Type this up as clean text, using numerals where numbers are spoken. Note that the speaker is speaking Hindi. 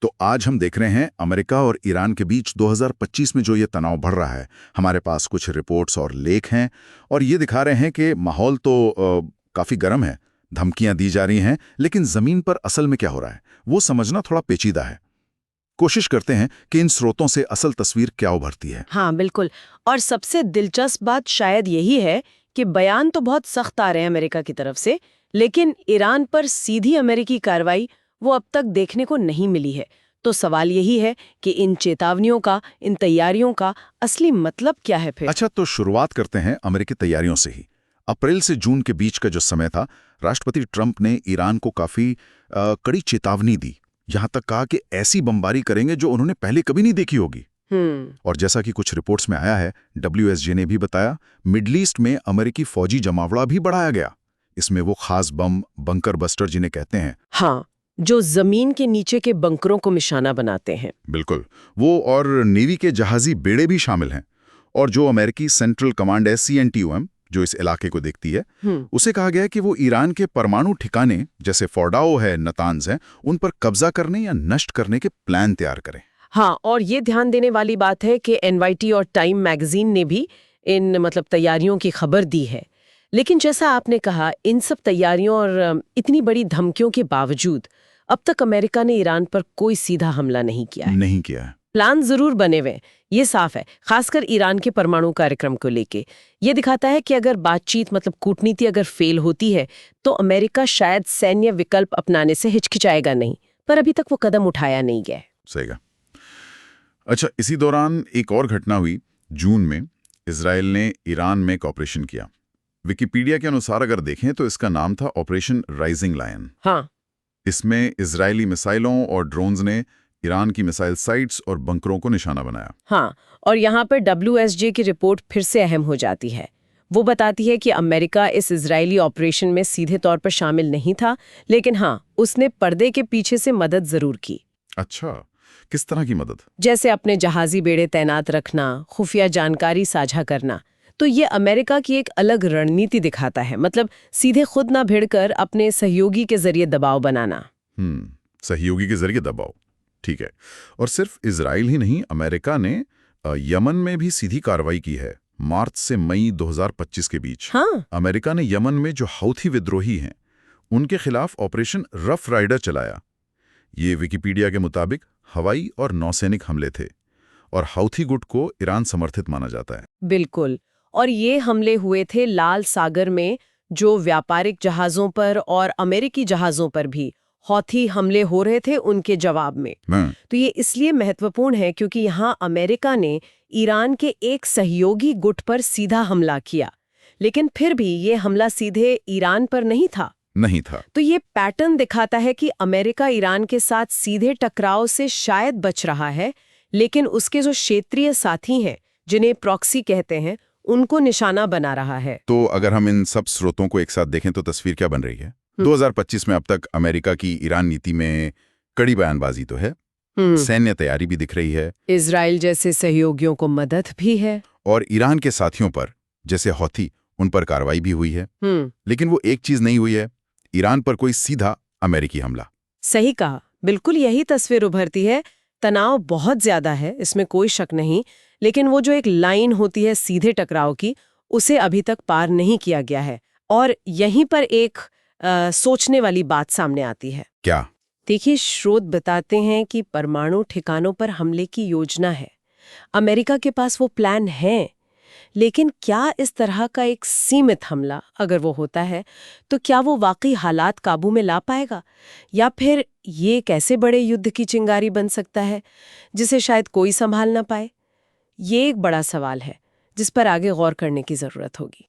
तो आज हम देख रहे हैं अमेरिका और ईरान के बीच 2025 में जो ये तनाव बढ़ रहा है। हमारे पास कुछ रिपोर्ट्स और लेख हैं और ये दिखा रहे हैं कि माहौल तो काफ़ी गर्म है, धमकियां दी जा रही हैं, लेकिन ज़मीन पर असल में क्या हो रहा है वो समझना थोड़ा पेचीदा है। कोशिश करते हैं कि इन स्रोतों से असल तस्वीर क्या उभरती है। हाँ बिल्कुल। और सबसे दिलचस्प बात शायद यही है कि बयान तो बहुत सख्त आ रहे हैं अमेरिका की तरफ से, लेकिन ईरान पर सीधी अमेरिकी कार्रवाई वो अब तक देखने को नहीं मिली है। तो सवाल यही है कि इन चेतावनियों का, इन तैयारियों का असली मतलब क्या है फिर? अच्छा, तो शुरुआत करते हैं अमेरिकी तैयारियों से ही। अप्रैल से जून के बीच का जो समय था, राष्ट्रपति ट्रंप ने ईरान को काफ़ी कड़ी चेतावनी दी। यहाँ तक कहा कि ऐसी बमबारी करेंगे जो उन्होंने पहले कभी नहीं देखी होगी। और जैसा कि कुछ रिपोर्ट्स में आया है, WSJ ने भी बताया, मिडल ईस्ट में अमेरिकी फौजी जमावड़ा भी बढ़ाया गया। इसमें वो खास बम, बंकर बस्टर जिन्हें कहते हैं। हाँ, जो जमीन के नीचे के बंकरों को निशाना बनाते हैं। बिल्कुल, वो और नेवी के जहाजी बेड़े भी शामिल हैं। और जो अमेरिकी सेंट्रल कमांड है, CNTOM, जो इस इलाके को देखती है, उसे कहा गया है कि वो ईरान के परमाणु ठिकाने जैसे फोर्डाओ है, नतान्ज है, उन पर कब्जा करने या नष्ट करने के प्लान तैयार करें। हाँ, और ये ध्यान देने वाली बात है कि NYT और टाइम मैगजीन ने भी इन तैयारियों की खबर दी है। लेकिन जैसा आपने कहा, इन सब तैयारियों और इतनी बड़ी धमकियों के बावजूद अब तक अमेरिका ने ईरान पर कोई सीधा हमला नहीं किया है। नहीं किया है। प्लान जरूर बने हुए हैं, ये साफ है, खासकर ईरान के परमाणु कार्यक्रम को लेके। ये दिखाता है कि अगर बातचीत कूटनीति अगर फेल होती है तो अमेरिका शायद सैन्य विकल्प अपनाने से हिचकिचाएगा नहीं, पर अभी तक वो कदम उठाया नहीं गया। सही कहा। अच्छा, इसी दौरान एक और घटना हुई। जून में इजराइल ने ईरान में एक ऑपरेशन किया। विकिपीडिया के अनुसार अगर देखें तो इसका नाम था ऑपरेशन राइजिंग लायन। हाँ, इसमें इजरायली मिसाइलों और ड्रोन्स ने ईरान की मिसाइल साइट्स और बंकरों को निशाना बनाया। हाँ, और यहाँ पर WSJ की रिपोर्ट फिर से अहम हो जाती है। वो बताती है कि अमेरिका इस इजरायली ऑपरेशन में सीधे तौर पर शामिल नहीं था, लेकिन हाँ, उसने पर्दे के पीछे से मदद जरूर की। अच्छा, किस तरह की मदद? जैसे अपने जहाजी बेड़े तैनात रखना, खुफिया जानकारी साझा करना। तो ये अमेरिका की एक अलग रणनीति दिखाता है, सीधे खुद ना भिड़कर अपने सहयोगी के जरिए दबाव बनाना। सहयोगी के जरिए दबाव, ठीक है। और सिर्फ इजराइल ही नहीं, अमेरिका ने यमन में भी सीधी कार्रवाई की है। मार्च से मई 2025 के बीच अमेरिका ने यमन में जो हौथी विद्रोही हैं उनके खिलाफ ऑपरेशन रफ राइडर चलाया। ये विकिपीडिया के मुताबिक हवाई और नौसैनिक हमले थे और हौथी गुट को ईरान समर्थित माना जाता है। बिल्कुल, और ये हमले हुए थे लाल सागर में, जो व्यापारिक जहाज़ों पर और अमेरिकी जहाज़ों पर भी हौथी हमले हो रहे थे उनके जवाब में। तो ये इसलिए महत्वपूर्ण है क्योंकि यहाँ अमेरिका ने ईरान के एक सहयोगी गुट पर सीधा हमला किया, लेकिन फिर भी ये हमला सीधे ईरान पर नहीं था। तो ये पैटर्न दिखाता है कि अमेरिका ईरान के साथ सीधे टकराव से शायद बच रहा है, लेकिन उसके जो क्षेत्रीय साथी हैं, जिन्हें प्रॉक्सी कहते हैं, उनको निशाना बना रहा है। तो अगर हम इन सब स्रोतों को एक साथ देखें तो तस्वीर क्या बन रही है? 2025 में अब तक अमेरिका की ईरान नीति में कड़ी बयानबाजी तो है, सैन्य तैयारी भी दिख रही है, इजराइल जैसे सहयोगियों को मदद भी है, और ईरान के साथियों पर जैसे हौथी, उन पर कार्रवाई भी हुई है। लेकिन वो एक चीज नहीं हुई है, ईरान पर कोई सीधा अमेरिकी हमला। सही कहा, बिल्कुल यही तस्वीर उभरती है। तनाव बहुत ज्यादा है, इसमें कोई शक नहीं, लेकिन वो जो एक लाइन होती है सीधे टकराव की, उसे अभी तक पार नहीं किया गया है। और यहीं पर एक सोचने वाली बात सामने आती है। क्या? देखिए, स्रोत बताते हैं कि परमाणु ठिकानों पर हमले की योजना है, अमेरिका के पास वो प्लान है, लेकिन क्या इस तरह का एक सीमित हमला अगर वो होता है तो क्या वो वाकई हालात काबू में ला पाएगा, या फिर ये कैसे बड़े युद्ध की चिंगारी बन सकता है जिसे शायद कोई संभाल ना पाए? ये एक बड़ा सवाल है जिस पर आगे गौर करने की जरूरत होगी।